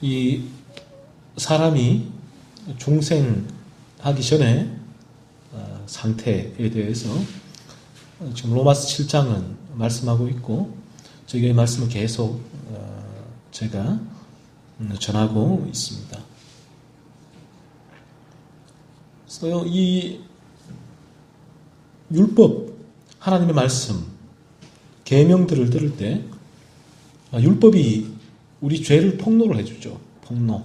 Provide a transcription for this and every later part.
이 사람이 중생하기 전에 상태에 대해서 지금 로마서 7장은 말씀하고 있고 저희의 말씀을 계속 제가 전하고 있습니다. 그래서 이 율법, 하나님의 말씀, 계명들을 들을 때 율법이 우리 죄를 폭로를 해주죠. 폭로.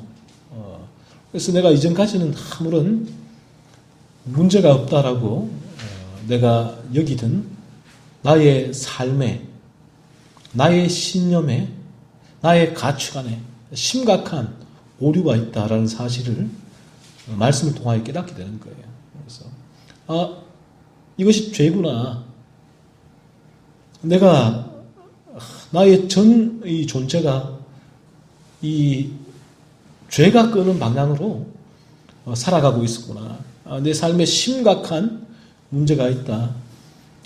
그래서 내가 이전까지는 아무런 문제가 없다라고 내가 여기든 나의 삶에, 나의 신념에, 나의 가치관에 심각한 오류가 있다라는 사실을 말씀을 통하여 깨닫게 되는 거예요. 그래서 이것이 죄구나. 내가 나의 전 이 존재가 이 죄가 끄는 방향으로 살아가고 있었구나. 내 삶에 심각한 문제가 있다.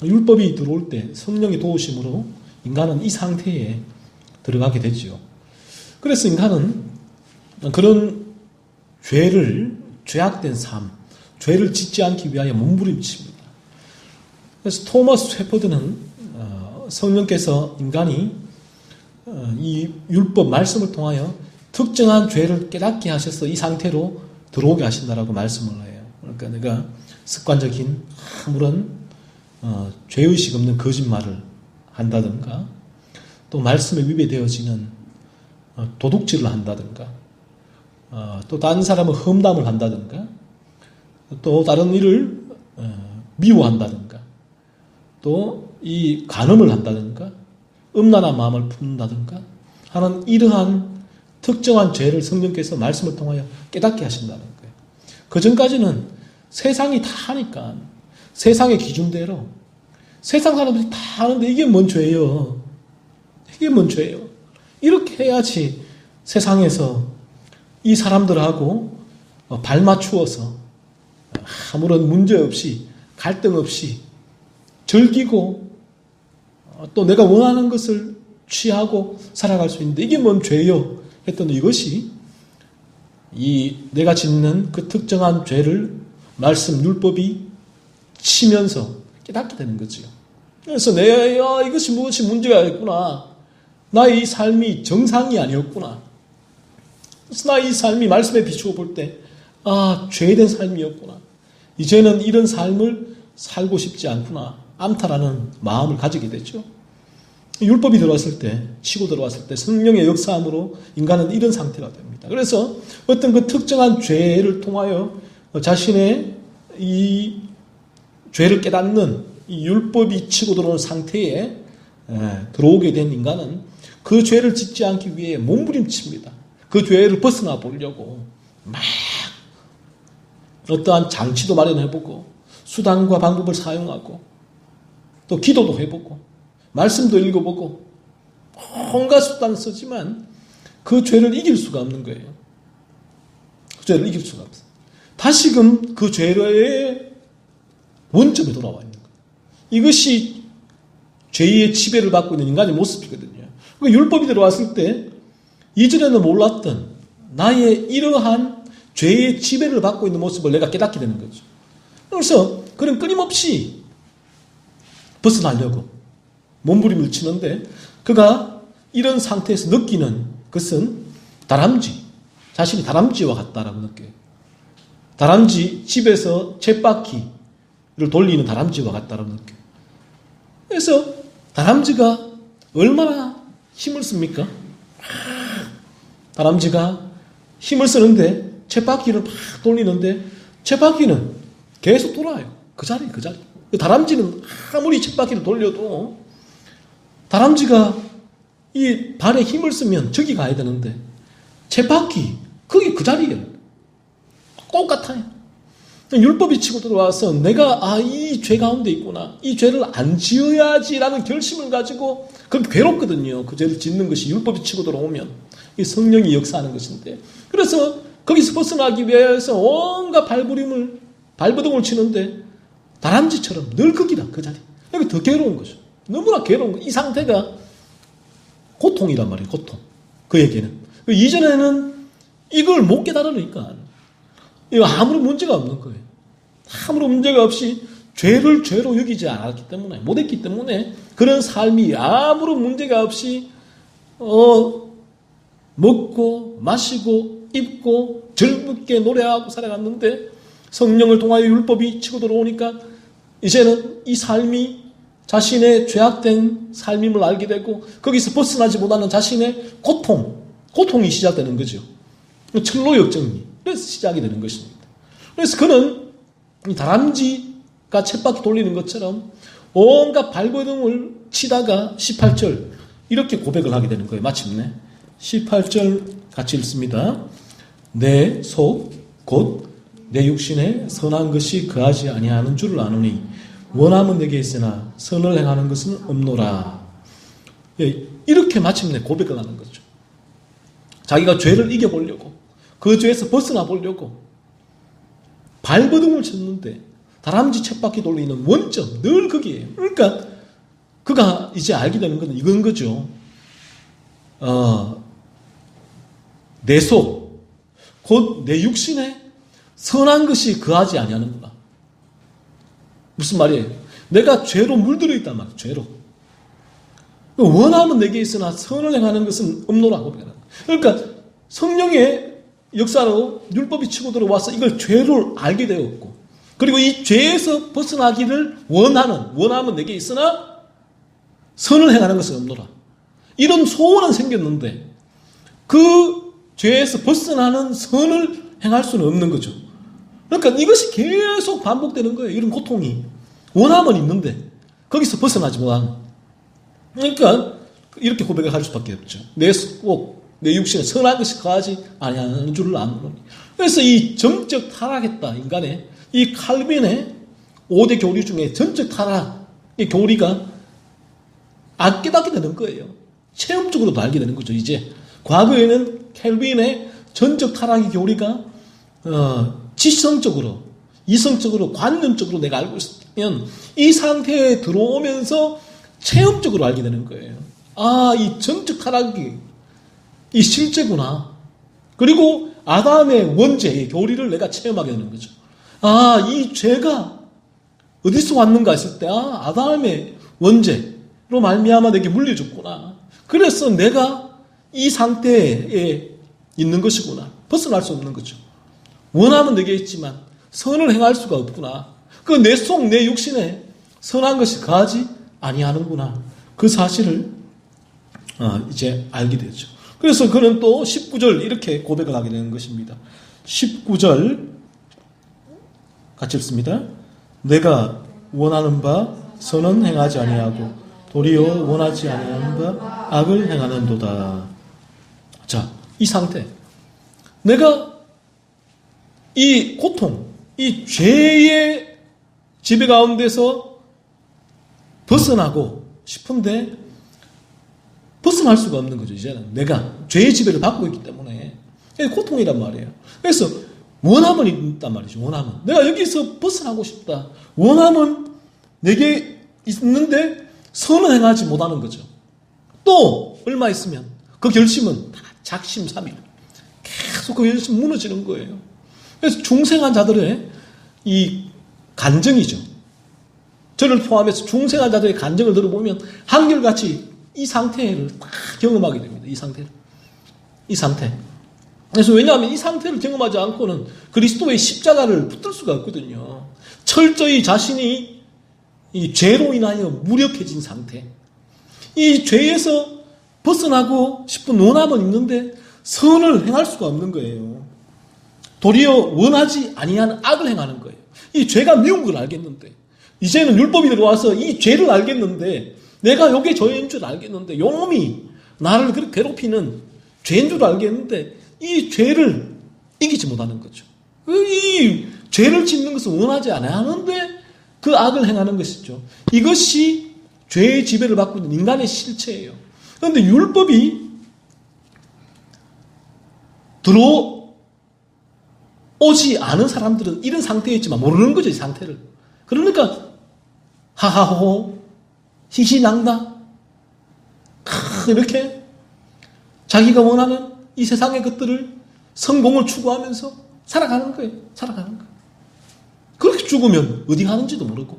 율법이 들어올 때 성령의 도우심으로 인간은 이 상태에 들어가게 되지요. 그래서 인간은 그런 죄악된 삶, 죄를 짓지 않기 위하여 몸부림칩니다. 그래서 토마스 셰퍼드는 성령께서 인간이 이 율법 말씀을 통하여 특정한 죄를 깨닫게 하셔서 이 상태로 들어오게 하신다라고 말씀을 해요. 그러니까 내가 습관적인 아무런 죄의식 없는 거짓말을 한다든가 또 말씀에 위배되어지는 도둑질을 한다든가 또 다른 사람의 험담을 한다든가 또 다른 일을 미워한다든가 또 이 간음을 한다든가 음란한 마음을 품는다든가 하는 이러한 특정한 죄를 성령께서 말씀을 통하여 깨닫게 하신다는 거예요. 그 전까지는 세상이 다 하니까 세상의 기준대로 세상 사람들이 다 하는데 이게 뭔 죄예요? 이게 뭔 죄예요? 이렇게 해야지 세상에서 이 사람들하고 발 맞추어서 아무런 문제 없이 갈등 없이 즐기고 또 내가 원하는 것을 취하고 살아갈 수 있는데 이게 뭔 죄요? 했더니 이것이 이 내가 짓는 그 특정한 죄를 말씀 율법이 치면서 깨닫게 되는 거지요. 그래서 내가 이것이 무엇이 문제가 있구나. 나의 이 삶이 정상이 아니었구나. 그래서 나의 이 삶이 말씀에 비추어 볼 때 죄된 삶이었구나. 이제는 이런 삶을 살고 싶지 않구나. 않다라는 마음을 가지게 되죠. 율법이 들어왔을 때, 치고 들어왔을 때 성령의 역사함으로 인간은 이런 상태가 됩니다. 그래서 어떤 그 특정한 죄를 통하여 자신의 이 죄를 깨닫는 이 율법이 치고 들어오는 상태에 들어오게 된 인간은 그 죄를 짓지 않기 위해 몸부림칩니다. 그 죄를 벗어나 보려고 막 어떠한 장치도 마련해보고 수단과 방법을 사용하고 또 기도도 해보고 말씀도 읽어보고 온갖 수단을 쓰지만 그 죄를 이길 수가 없는 거예요. 그 죄를 이길 수가 없어요. 다시금 그 죄의 원점에 돌아와 있는 거예요. 이것이 죄의 지배를 받고 있는 인간의 모습이거든요. 율법이 들어왔을 때 이전에는 몰랐던 나의 이러한 죄의 지배를 받고 있는 모습을 내가 깨닫게 되는 거죠. 그래서 그는 끊임없이 벗어나려고 몸부림을 치는데 그가 이런 상태에서 느끼는 것은 다람쥐, 자신이 다람쥐와 같다라고 느껴요. 다람쥐, 집에서 쳇바퀴를 돌리는 다람쥐와 같다라고 느껴요. 그래서 다람쥐가 얼마나 힘을 씁니까? 다람쥐가 힘을 쓰는데 쳇바퀴를 막 돌리는데 쳇바퀴는 계속 돌아요. 그 자리. 다람쥐는 아무리 쳇바퀴를 돌려도 다람쥐가 이 발에 힘을 쓰면 저기 가야 되는데 쳇바퀴 거기 그 자리에 똑같아요. 율법이 치고 들어와서 내가 이 죄 가운데 있구나. 이 죄를 안 지어야지라는 결심을 가지고 그렇게 괴롭거든요. 그 죄를 짓는 것이 율법이 치고 들어오면 이 성령이 역사하는 것인데 그래서 거기서 벗어나기 위해서 온갖 발버둥을 치는데 다람쥐처럼 늘 거기다 그 자리. 여기 더 괴로운 거죠. 너무나 괴로운 거. 이 상태가 고통이란 말이에요. 고통. 그에게는. 이전에는 이걸 못 깨달으니까 이거 아무런 문제가 없는 거예요. 아무런 문제가 없이 죄를 죄로 여기지 않았기 때문에, 못했기 때문에 그런 삶이 아무런 문제가 없이 먹고 마시고 입고 즐겁게 노래하고 살아갔는데 성령을 통하여 율법이 치고 들어오니까 이제는 이 삶이 자신의 죄악된 삶임을 알게 되고 거기서 벗어나지 못하는 자신의 고통이 시작되는 거죠. 철로 역정리. 그래서 시작이 되는 것입니다. 그래서 그는 다람쥐가 쳇바퀴 돌리는 것처럼 온갖 발버둥을 치다가 18절 이렇게 고백을 하게 되는 거예요. 마침내 18절 같이 읽습니다. 내 속 곧 내 육신에 선한 것이 거하지 아니하는 줄을 아노니 원함은 내게 있으나 선을 행하는 것은 없노라. 이렇게 마침내 고백을 하는 거죠. 자기가 죄를 이겨보려고 그 죄에서 벗어나 보려고 발버둥을 쳤는데 다람쥐 쳇바퀴 돌리는 원점 늘 거기에요. 그러니까 그가 이제 알게 되는 것은 이건 거죠. 내 속 곧 내 육신에 선한 것이 거하지 아니하는구나. 무슨 말이에요? 내가 죄로 물들어 있단 말이에요. 죄로. 원함은 내게 있으나 선을 행하는 것은 없노라고. 그러니까 성령의 역사로 율법이 치고 들어와서 이걸 죄를 알게 되었고 그리고 이 죄에서 벗어나기를 원함은 내게 있으나 선을 행하는 것은 없노라. 이런 소원은 생겼는데 그 죄에서 벗어나는 선을 행할 수는 없는 거죠. 그러니까 이것이 계속 반복되는 거예요. 이런 고통이. 원함은 있는데 거기서 벗어나지 못하는. 그러니까 이렇게 고백을 할 수밖에 없죠. 내 육신에 선한 것이 거하지 아니하는 줄을 아노니. 그래서 이 정적 타락했다. 인간의 이 칼빈의 5대 교리 중에 전적 타락의 교리가 안 깨닫게 되는 거예요. 체험적으로도 알게 되는 거죠. 이제 과거에는 캘빈의 전적 타락의 교리가 지성적으로, 이성적으로, 관념적으로 내가 알고 있으면 이 상태에 들어오면서 체험적으로 알게 되는 거예요. 아, 이 전적 타락이 이 실제구나. 그리고 아담의 원죄의 교리를 내가 체험하게 되는 거죠. 아, 이 죄가 어디서 왔는가 했을 때, 아담의 원죄로 말미암아 내게 물려줬구나. 그래서 내가 이 상태에 있는 것이구나. 벗어날 수 없는 거죠. 원함은 내게 있지만 선을 행할 수가 없구나. 그 내 속, 내 육신에 선한 것이 거하지 아니하는구나. 그 사실을 이제 알게 되죠. 그래서 그는 또 19절 이렇게 고백을 하게 되는 것입니다. 19절 같이 읽습니다. 내가 원하는 바 선은 행하지 아니하고 도리어 원하지 아니하는 바 악을 행하는도다. 자, 이 상태. 내가 이 고통, 이 죄의 지배 가운데서 벗어나고 싶은데 벗어날 수가 없는 거죠. 이제는 내가 죄의 지배를 받고 있기 때문에 고통이란 말이에요. 그래서 원함은 있단 말이죠. 원함은 내가 여기서 벗어나고 싶다. 원함은 내게 있는데 선을 행하지 못하는 거죠. 또 얼마 있으면 그 결심은 다 작심삼일 계속 그 결심 무너지는 거예요. 그래서 중생한 자들의 이 간증이죠. 저를 포함해서 중생한 자들의 간증을 들어보면 한결같이 이 상태를 다 경험하게 됩니다. 이 상태. 그래서 왜냐하면 이 상태를 경험하지 않고는 그리스도의 십자가를 붙들 수가 없거든요. 철저히 자신이 이 죄로 인하여 무력해진 상태. 이 죄에서 벗어나고 싶은 원함은 있는데 선을 행할 수가 없는 거예요. 도리어 원하지 아니하는 악을 행하는 거예요. 이 죄가 미운 걸 알겠는데 이제는 율법이 들어와서 이 죄를 알겠는데 내가 요게 죄인 줄 알겠는데 요놈이 나를 그렇게 괴롭히는 죄인 줄 알겠는데 이 죄를 이기지 못하는 거죠. 이 죄를 짓는 것은 원하지 않아야 하는데 그 악을 행하는 것이죠. 이것이 죄의 지배를 받고 있는 인간의 실체예요. 그런데 율법이 들어오지 않은 사람들은 이런 상태에 있지만 모르는 거죠. 이 상태를. 그러니까 하하호호 히히낭다 이렇게 자기가 원하는 이 세상의 것들을 성공을 추구하면서 살아가는 거예요. 살아가는 거예요. 그렇게 죽으면 어디 가는지도 모르고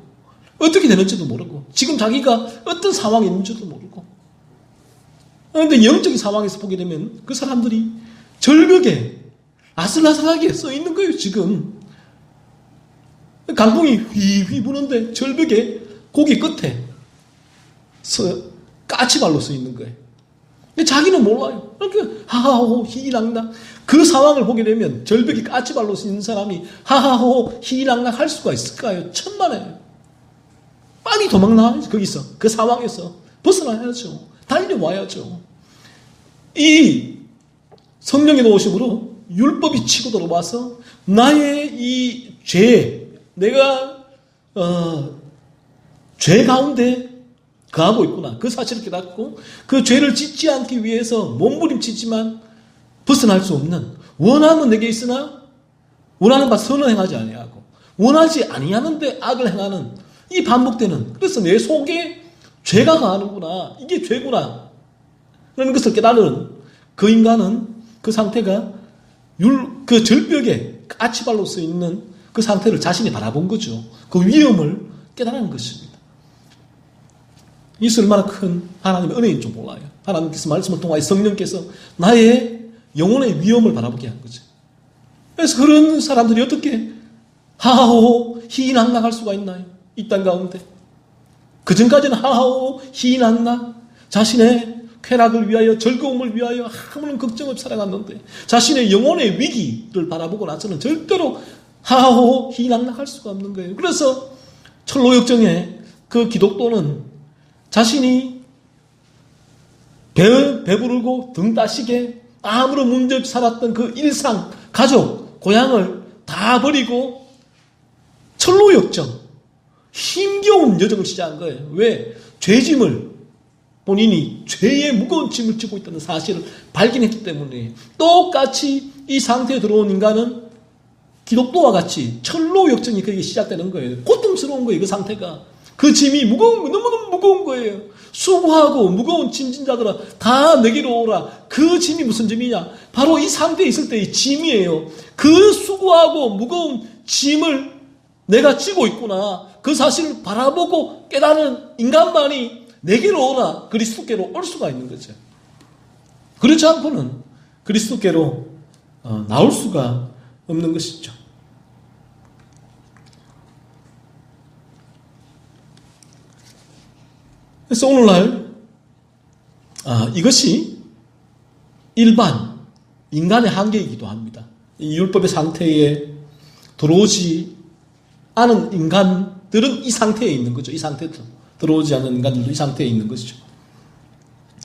어떻게 되는지도 모르고 지금 자기가 어떤 상황에 있는지도 모르고. 그런데 영적인 상황에서 보게 되면 그 사람들이 절벽에 아슬아슬하게 써 있는 거예요. 지금 강풍이 휘휘 부는데 절벽에 고기 끝에 까치발로 써 있는 거예요. 근데 자기는 몰라요. 그러니까 하하호 희락락 그 상황을 보게 되면 절벽에 까치발로 써 있는 사람이 하하호 희락락 할 수가 있을까요? 천만에요. 빨리 도망나야죠. 거기서 그 상황에서 벗어나야죠. 달려와야죠. 이 성령의 도우심으로 율법이 치고 들어와서 나의 이 죄, 내가 죄 가운데 거하고 있구나. 그 사실을 깨닫고 그 죄를 짓지 않기 위해서 몸부림치지만 벗어날 수 없는 원함은 내게 있으나 원하는 바 선을 행하지 아니하고 원하지 아니하는데 악을 행하는 이 반복되는, 그래서 내 속에 죄가 가하는구나. 이게 죄구나. 그런 것을 깨달은 그 인간은 그 상태가 그 절벽에 까치발로 써 있는 그 상태를 자신이 바라본 거죠. 그 위험을 깨달은 것입니다. 이것이 얼마나 큰 하나님의 은혜인 줄 몰라요. 하나님께서 말씀을 통하여 성령께서 나의 영혼의 위험을 바라보게 한 거죠. 그래서 그런 사람들이 어떻게 하하호 희낙낙할 수가 있나요? 이 땅 가운데. 그전까지는 하하호 희낙낙 자신의 쾌락을 위하여 즐거움을 위하여 아무런 걱정 없이 살아갔는데 자신의 영혼의 위기를 바라보고 나서는 절대로 하하호 희낙낙할 수가 없는 거예요. 그래서 철로역정의 그 기독도는 자신이 배부르고 등 따시게 아무런 문제 없이 살았던 그 일상, 가족, 고향을 다 버리고 철로역정, 힘겨운 여정을 시작한 거예요. 왜? 죄짐을, 본인이 죄의 무거운 짐을 지고 있다는 사실을 발견했기 때문에. 똑같이 이 상태에 들어온 인간은 기독도와 같이 철로역정이 그에게 시작되는 거예요. 고통스러운 거예요. 그 상태가. 그 짐이 너무너무 무거운 거예요. 수고하고 무거운 짐진자들아 다 내게로 오라. 그 짐이 무슨 짐이냐? 바로 이 상태에 있을 때의 짐이에요. 그 수고하고 무거운 짐을 내가 지고 있구나. 그 사실을 바라보고 깨달은 인간만이 내게로 오라. 그리스도께로 올 수가 있는 거죠. 그렇지 않고는 그리스도께로 나올 수가 없는 것이죠. 그래서 오늘날 이것이 일반 인간의 한계이기도 합니다. 이 율법의 상태에 들어오지 않은 인간들은 이 상태에 있는 거죠. 이 상태에 들어오지 않은 인간들도 이 상태에 있는 것이죠.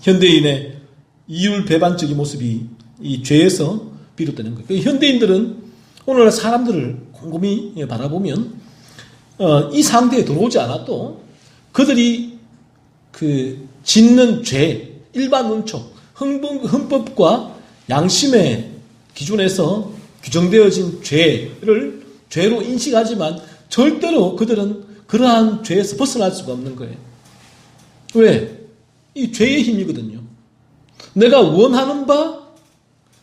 현대인의 이율배반적인 모습이 이 죄에서 비롯되는 거예요. 현대인들은 오늘날 사람들을 곰곰이 바라보면 이 상태에 들어오지 않아도 그들이 그 짓는 죄, 일반 원칙, 헌법과 양심의 기준에서 규정되어진 죄를 죄로 인식하지만 절대로 그들은 그러한 죄에서 벗어날 수가 없는 거예요. 왜? 이 죄의 힘이거든요. 내가 원하는 바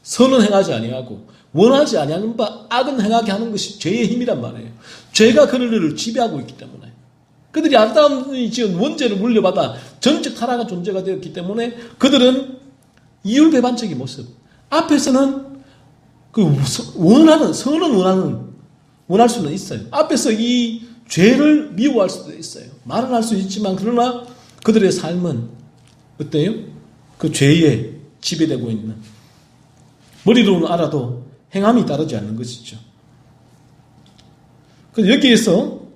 선은 행하지 아니하고 원하지 아니하는 바 악은 행하게 하는 것이 죄의 힘이란 말이에요. 죄가 그들을 지배하고 있기 때문에. 그들이 아담이 지은 원죄를 물려받아 전적 타락한 존재가 되었기 때문에 그들은 이율배반적인 모습. 앞에서는 그 선은 원할 수는 있어요. 앞에서 이 죄를 미워할 수도 있어요. 말은 할 수 있지만 그러나 그들의 삶은 어때요? 그 죄에 지배되고 있는. 머리로는 알아도 행함이 따르지 않는 것이죠. 그래서 여기에서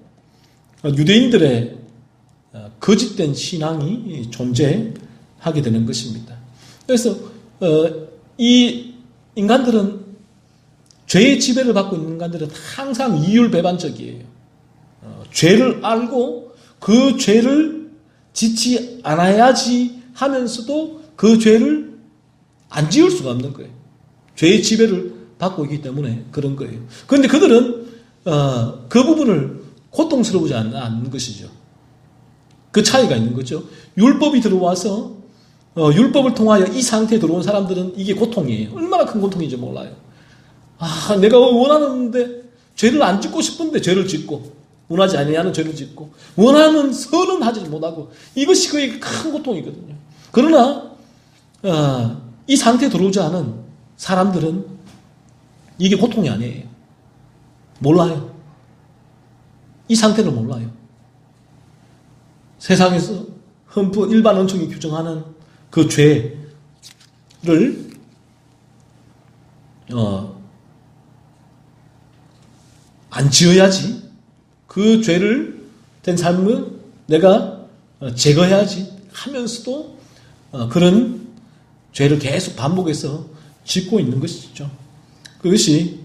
유대인들의 거짓된 신앙이 존재하게 되는 것입니다. 그래서 이 인간들은 죄의 지배를 받고 있는 인간들은 항상 이율배반적이에요. 죄를 알고 그 죄를 짓지 않아야지 하면서도 그 죄를 안 지을 수가 없는 거예요. 죄의 지배를 받고 있기 때문에 그런 거예요. 그런데 그들은 그 부분을 고통스러우지 않는 것이죠. 그 차이가 있는 거죠. 율법이 들어와서 율법을 통하여 이 상태에 들어온 사람들은 이게 고통이에요. 얼마나 큰 고통인지 몰라요. 내가 원하는데 죄를 안 짓고 싶은데 죄를 짓고, 원하지 아니하는 죄를 짓고, 원하는 선은 하지 못하고, 이것이 그의 큰 고통이거든요. 그러나 이 상태에 들어오지 않은 사람들은 이게 고통이 아니에요. 몰라요. 이 상태를 몰라요. 세상에서 헌법 일반 원칙이 규정하는 그 죄를 안 지어야지, 그 죄를 된 삶을 내가 제거해야지 하면서도 그런 죄를 계속 반복해서 짓고 있는 것이죠. 그것이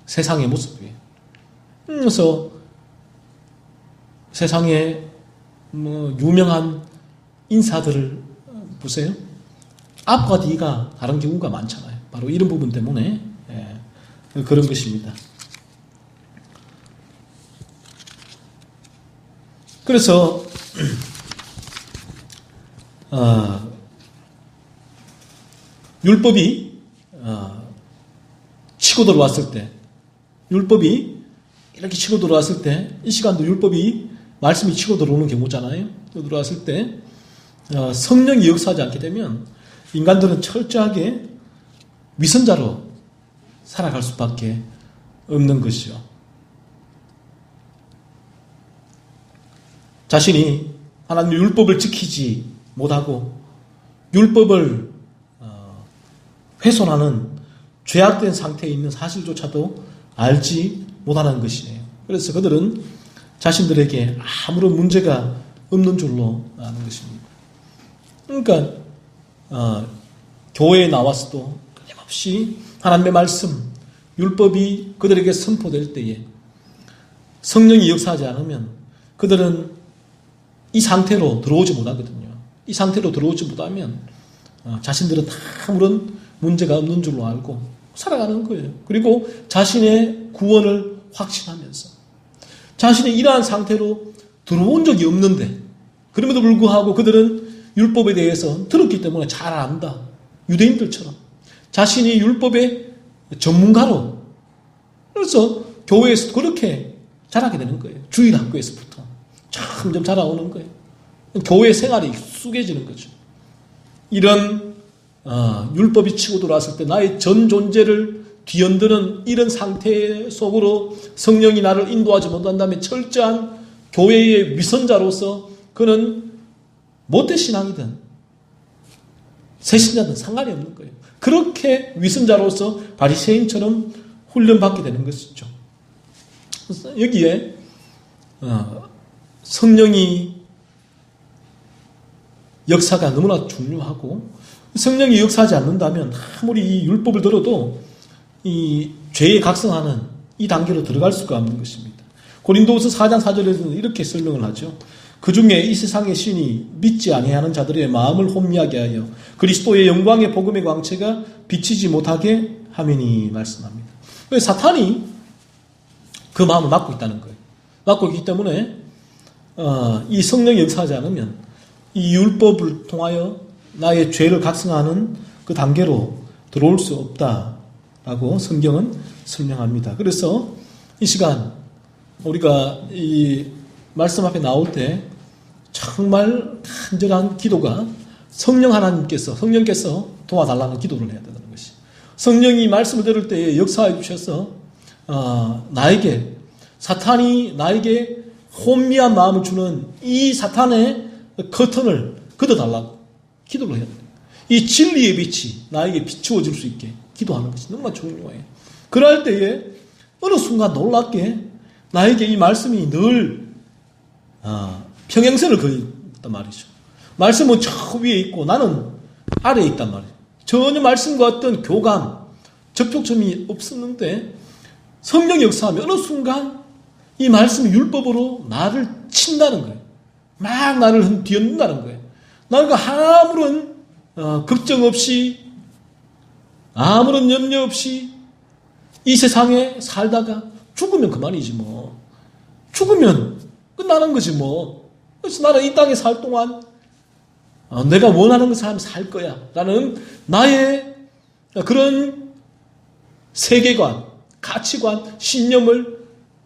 세상의 모습이에요. 그래서 세상에 유명한 인사들을 보세요. 앞과 뒤가 다른 경우가 많잖아요. 바로 이런 부분 때문에 그런 것입니다. 그래서 율법이 치고 들어왔을 때, 율법이 이렇게 치고 들어왔을 때, 이 시간도 율법이 말씀이 치고 들어오는 경우잖아요. 들어왔을 때 성령이 역사하지 않게 되면 인간들은 철저하게 위선자로 살아갈 수밖에 없는 것이죠. 자신이 하나님의 율법을 지키지 못하고 율법을 훼손하는 죄악된 상태에 있는 사실조차도 알지 못하는 것이에요. 그래서 그들은 자신들에게 아무런 문제가 없는 줄로 아는 것입니다. 그러니까 교회에 나와서도 끊임없이 하나님의 말씀, 율법이 그들에게 선포될 때에 성령이 역사하지 않으면 그들은 이 상태로 들어오지 못하거든요. 이 상태로 들어오지 못하면 자신들은 아무런 문제가 없는 줄로 알고 살아가는 거예요. 그리고 자신의 구원을 확신하면서 자신이 이러한 상태로 들어온 적이 없는데 그럼에도 불구하고 그들은 율법에 대해서 들었기 때문에 잘 안다. 유대인들처럼 자신이 율법의 전문가로, 그래서 교회에서 그렇게 자라게 되는 거예요. 주일학교에서부터 점점 자라오는 거예요. 교회 생활이 익숙해지는 거죠. 이런 율법이 치고 들어왔을 때 나의 전 존재를 뒤흔드는 이런 상태 속으로 성령이 나를 인도하지 못한다면 철저한 교회의 위선자로서 그는 못된 신앙이든 새신자든 상관이 없는 거예요. 그렇게 위선자로서 바리새인처럼 훈련받게 되는 것이죠. 그래서 여기에 성령이 역사가 너무나 중요하고, 성령이 역사하지 않는다면 아무리 이 율법을 들어도 이 죄에 각성하는 이 단계로 들어갈 수가 없는 것입니다. 고린도후서 4장 4절에서는 이렇게 설명을 하죠. 그 중에 이 세상의 신이 믿지 아니하는 자들의 마음을 혼미하게 하여 그리스도의 영광의 복음의 광채가 비치지 못하게 하매니 말씀합니다. 그래서 사탄이 그 마음을 막고 있다는 거예요. 막고 있기 때문에 이 성령이 역사하지 않으면 이 율법을 통하여 나의 죄를 각성하는 그 단계로 들어올 수 없다라고 성경은 설명합니다. 그래서 이 시간 우리가 이 말씀 앞에 나올 때 정말 간절한 기도가 성령께서 도와달라는 기도를 해야 된다는 것이. 성령이 말씀을 들을 때에 역사해 주셔서 사탄이 나에게 혼미한 마음을 주는 이 사탄의 커튼을 걷어달라고 기도를 해야 됩니다. 이 진리의 빛이 나에게 비추어질 수 있게 기도하는 것이 정말 중요해요. 그럴 때에 어느 순간 놀랍게 나에게 이 말씀이 늘 평행선을 그렸단 말이죠. 말씀은 저 위에 있고 나는 아래에 있단 말이에요. 전혀 말씀과 어떤 교감, 접촉점이 없었는데 성령이 역사하면 어느 순간 이 말씀이 율법으로 나를 친다는 거예요. 막 나를 뒤흔든다는 거예요. 나가 아무런 걱정 없이, 아무런 염려 없이 이 세상에 살다가 죽으면 그만이지 뭐. 죽으면 끝나는 거지 뭐. 그래서 나는 이 땅에 살 동안 내가 원하는 것을 하면 살 거야 라는 나의 그런 세계관, 가치관, 신념을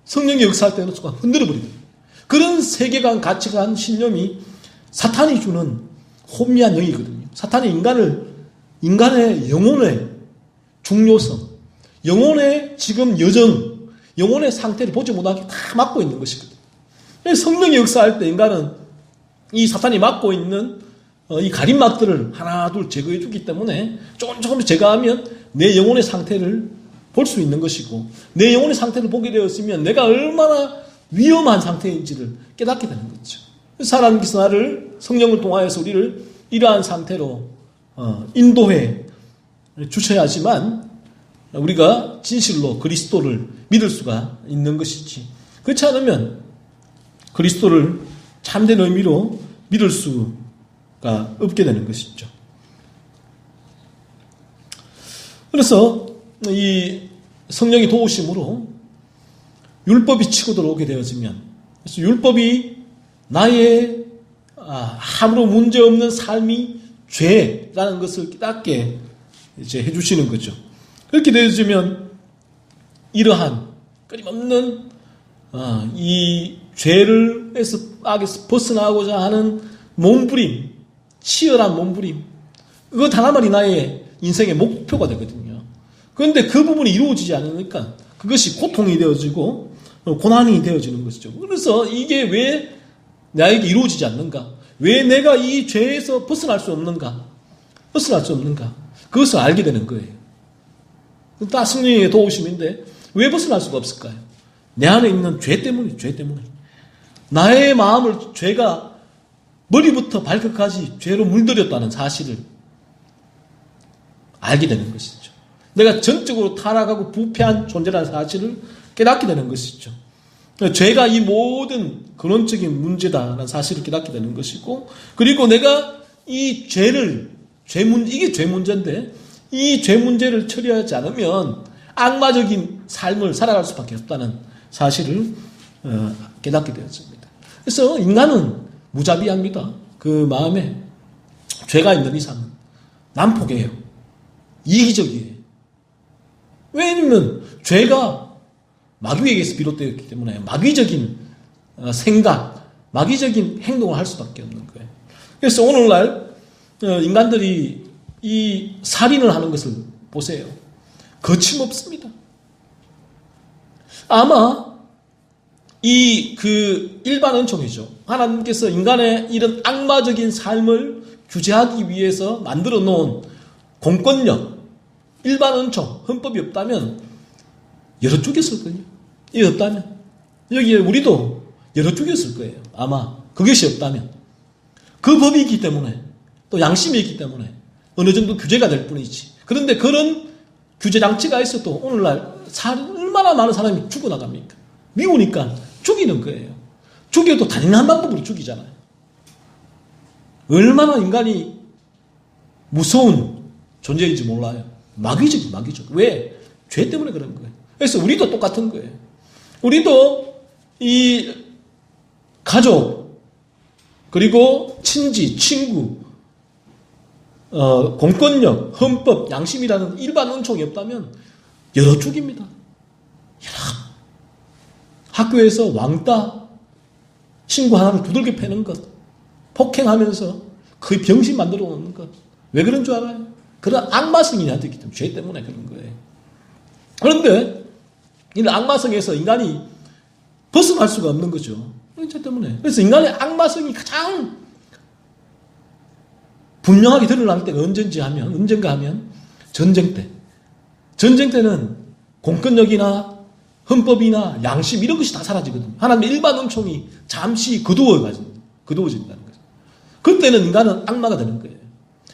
성령이 역사할 때는 순간 흔들어버립니다. 그런 세계관, 가치관, 신념이 사탄이 주는 혼미한 영이거든요. 사탄이 인간의 영혼의 중요성, 영혼의 지금 여정, 영혼의 상태를 보지 못하게 다 막고 있는 것이거든요. 성령이 역사할 때 인간은 이 사탄이 막고 있는 이 가림막들을 하나 둘 제거해 주기 때문에 조금씩 제거하면 내 영혼의 상태를 볼 수 있는 것이고, 내 영혼의 상태를 보게 되었으면 내가 얼마나 위험한 상태인지를 깨닫게 되는 거죠. 하나님께서 나를 성령을 통하여서 우리를 이러한 상태로 인도해 주셔야지만 우리가 진실로 그리스도를 믿을 수가 있는 것이지, 그렇지 않으면 그리스도를 참된 의미로 믿을 수가 없게 되는 것이죠. 그래서 이 성령이 도우심으로 율법이 치고 들어오게 되어지면, 그래서 율법이 나의 아무런 문제 없는 삶이 죄라는 것을 깨닫게 이제 해주시는 거죠. 그렇게 되어지면 이러한 끊임없는 이 죄를 해서 악에서 벗어나고자 하는 몸부림, 치열한 몸부림, 그거 하나만이 나의 인생의 목표가 되거든요. 그런데 그 부분이 이루어지지 않으니까 그것이 고통이 되어지고 고난이 되어지는 것이죠. 그래서 이게 왜 나에게 이루어지지 않는가? 왜 내가 이 죄에서 벗어날 수 없는가? 그것을 알게 되는 거예요. 다 성령의 도우심인데 왜 벗어날 수가 없을까요? 내 안에 있는 죄 때문에. 나의 마음을 죄가 머리부터 발끝까지 죄로 물들였다는 사실을 알게 되는 것이죠. 내가 전적으로 타락하고 부패한 존재라는 사실을 깨닫게 되는 것이죠. 죄가 이 모든 근원적인 문제다라는 사실을 깨닫게 되는 것이고, 그리고 내가 이 이게 죄 문제인데, 이 죄 문제를 처리하지 않으면 악마적인 삶을 살아갈 수밖에 없다는 사실을 깨닫게 되었습니다. 그래서 인간은 무자비합니다. 그 마음에 죄가 있는 이상은 난폭해요. 이기적이에요. 왜냐하면 죄가 마귀에게서 비롯되었기 때문에 마귀적인 생각, 마귀적인 행동을 할 수밖에 없는 거예요. 그래서 오늘날 인간들이 이 살인을 하는 것을 보세요. 거침없습니다. 아마 일반 은총이죠. 하나님께서 인간의 이런 악마적인 삶을 규제하기 위해서 만들어 놓은 공권력, 일반 은총, 헌법이 없다면 여러 죽였을 거예요. 이게 없다면. 여기에 우리도 여러 죽였을 거예요. 아마 그것이 없다면. 그 법이 있기 때문에, 또 양심이 있기 때문에 어느 정도 규제가 될 뿐이지. 그런데 그런 규제 장치가 있어도 오늘날 얼마나 많은 사람이 죽어나갑니까? 미우니까 죽이는 거예요. 죽여도 단연한 방법으로 죽이잖아요. 얼마나 인간이 무서운 존재인지 몰라요. 마귀적. 왜? 죄 때문에 그런 거예요. 그래서 우리도 똑같은 거예요. 우리도 이 가족, 그리고 친지, 친구, 공권력, 헌법, 양심이라는 일반 은총이 없다면 여러 죽입니다. 학교에서 왕따, 친구 하나를 두들겨 패는 것, 폭행하면서 거의 병신 만들어 놓는 것. 왜 그런 줄 알아요? 그런 악마성이 나한테 있기 때문에, 죄 때문에 그런 거예요. 그런데 이 악마성에서 인간이 벗어날 수가 없는 거죠. 죄 때문에. 그래서 인간의 악마성이 가장 분명하게 드러날 때가 언젠가 하면 전쟁 때. 전쟁 때는 공권력이나 헌법이나 양심 이런 것이 다 사라지거든요. 하나님의 일반 은총이 잠시 거두어진다는 거죠. 그때는 인간은 악마가 되는 거예요.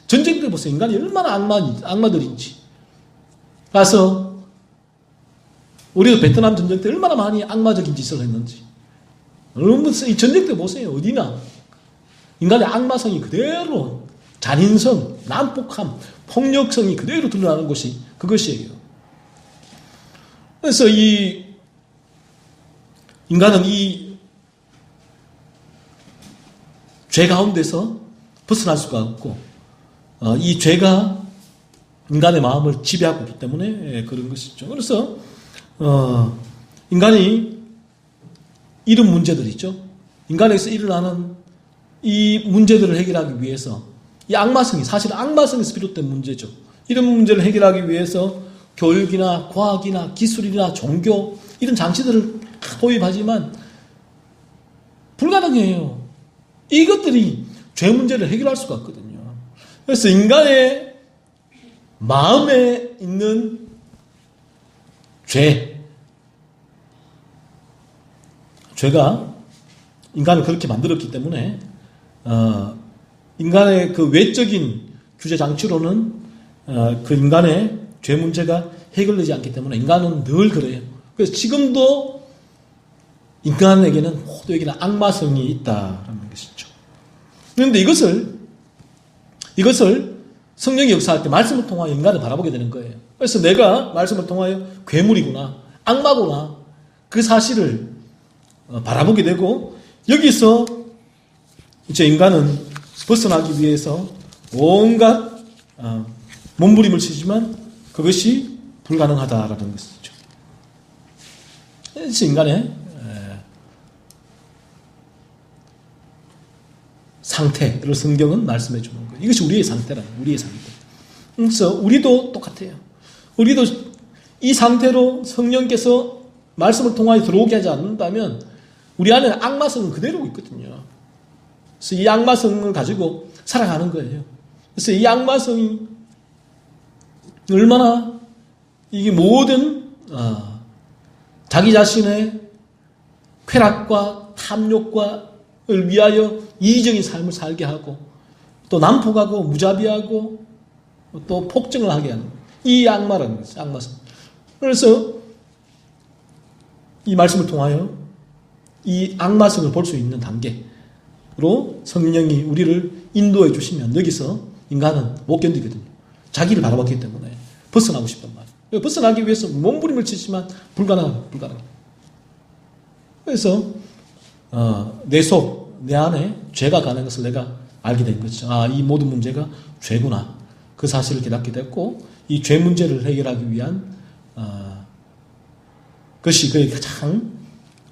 전쟁 때 보세요. 인간이 얼마나 악마들인지. 가서 우리도 베트남 전쟁 때 얼마나 많이 악마적인 짓을 했는지. 여러분 이 전쟁 때 보세요. 어디나 인간의 악마성이 그대로, 잔인성, 난폭함, 폭력성이 그대로 드러나는 것이 그것이에요. 그래서 이 인간은 이 죄 가운데서 벗어날 수가 없고 이 죄가 인간의 마음을 지배하고 있기 때문에 그런 것이죠. 그래서 인간이 이런 문제들 있죠. 인간에서 일어나는 이 문제들을 해결하기 위해서 이 악마성이 사실 악마성에서 비롯된 문제죠. 이런 문제를 해결하기 위해서 교육이나 과학이나 기술이나 종교 이런 장치들을 도입하지만 불가능해요. 이것들이 죄 문제를 해결할 수가 없거든요. 그래서 인간의 마음에 있는 죄가 인간을 그렇게 만들었기 때문에 인간의 그 외적인 규제 장치로는 그 인간의 죄 문제가 해결되지 않기 때문에 인간은 늘 그래요. 그래서 지금도 인간에게는 모두에게는 악마성이 있다라는 것이죠. 그런데 이것을 성령이 역사할 때 말씀을 통하여 인간을 바라보게 되는 거예요. 그래서 내가 말씀을 통하여 괴물이구나, 악마구나 그 사실을 바라보게 되고 여기서 이제 인간은 벗어나기 위해서 온갖 몸부림을 치지만 그것이 불가능하다라는 것이죠. 그래서 인간의 상태를 성경은 말씀해 주는 거예요. 이것이 우리의 상태라는 거예요. 우리의 상태. 그래서 우리도 똑같아요. 우리도 이 상태로 성령께서 말씀을 통하여 들어오게 하지 않는다면 우리 안에는 악마성은 그대로 있거든요. 그래서 이 악마성을 가지고 살아가는 거예요. 그래서 이 악마성이 얼마나 이게 모든 자기 자신의 쾌락과 탐욕과를 위하여 이기적인 삶을 살게 하고 또 난폭하고 무자비하고 또 폭정을 하게 하는 이 악마라는 것이죠. 악마성. 그래서 이 말씀을 통하여 이 악마성을 볼 수 있는 단계로 성령이 우리를 인도해 주시면 여기서 인간은 못 견디거든요. 자기를 바라봤기 때문에 벗어나고 싶단 말이에요. 벗어나기 위해서 몸부림을 치지만 불가능합니다. 그래서 내 안에 죄가 가는 것을 내가 알게 된 거죠. 이 모든 문제가 죄구나. 그 사실을 깨닫게 됐고 이 죄 문제를 해결하기 위한 것이 그의 가장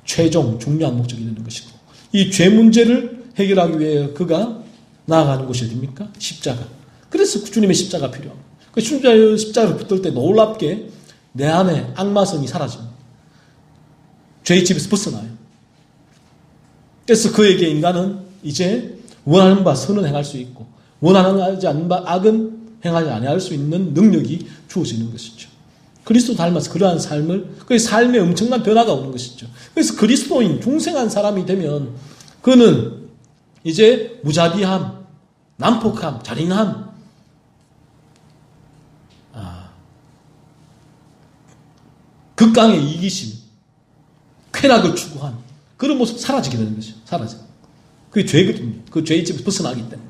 최종 중요한 목적이 되는 것이고 이 죄 문제를 해결하기 위해 그가 나아가는 곳이 어디입니까? 십자가. 그래서 주님의 십자가 필요합니다. 그 십자가를 붙들 때 놀랍게 내 안에 악마성이 사라집니다. 죄의 집에서 벗어나요. 그래서 그에게 인간은 이제 원하는 바 선은 행할 수 있고 원하지 않는 바 악은 행하지 아니할 수 있는 능력이 주어지는 것이죠. 그리스도 닮아서 그러한 삶을 그 삶에 엄청난 변화가 오는 것이죠. 그래서 그리스도인 중생한 사람이 되면 그는 이제 무자비함, 난폭함, 잔인함, 극강의 이기심, 쾌락을 추구한 그런 모습 사라지게 되는 것이죠. 사라져. 그게 죄거든요. 그 죄의 집에서 벗어나기 때문에.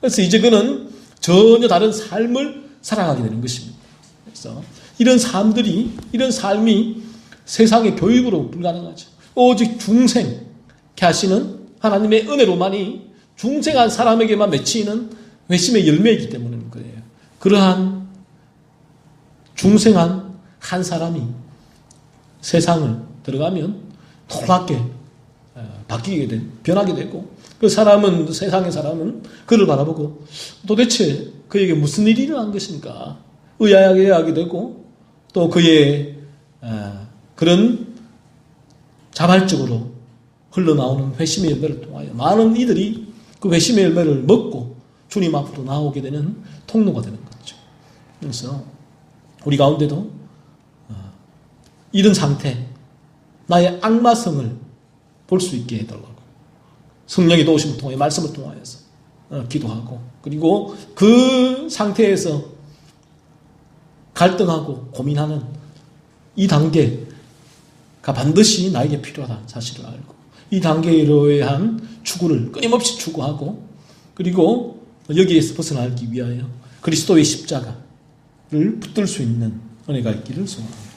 그래서 이제 그는 전혀 다른 삶을 살아가게 되는 것입니다. 그래서 이런 삶이 세상의 교육으로 불가능하죠. 오직 중생케 하시는 하나님의 은혜로만이 중생한 사람에게만 맺히는 회심의 열매이기 때문인 거예요. 그러한 중생한 한 사람이 세상을 들어가면 놀랍게 변하게 되고 그 사람은 세상의 사람은 그를 바라보고 도대체 그에게 무슨 일이 일어난 것인가 의아하게 되고 또 그의 그런 자발적으로 흘러나오는 회심의 열매를 통하여 많은 이들이 그 회심의 열매를 먹고 주님 앞으로 나오게 되는 통로가 되는 거죠. 그래서 우리 가운데도 이런 상태 나의 악마성을 볼 수 있게 해달라고 성령의 도우심을 통해 말씀을 통하여서 기도하고 그리고 그 상태에서 갈등하고 고민하는 이 단계가 반드시 나에게 필요하다 사실을 알고 이 단계로 의한 추구를 끊임없이 추구하고 그리고 여기에서 벗어나기 위하여 그리스도의 십자가를 붙들 수 있는 은혜가 있기를 소원합니다.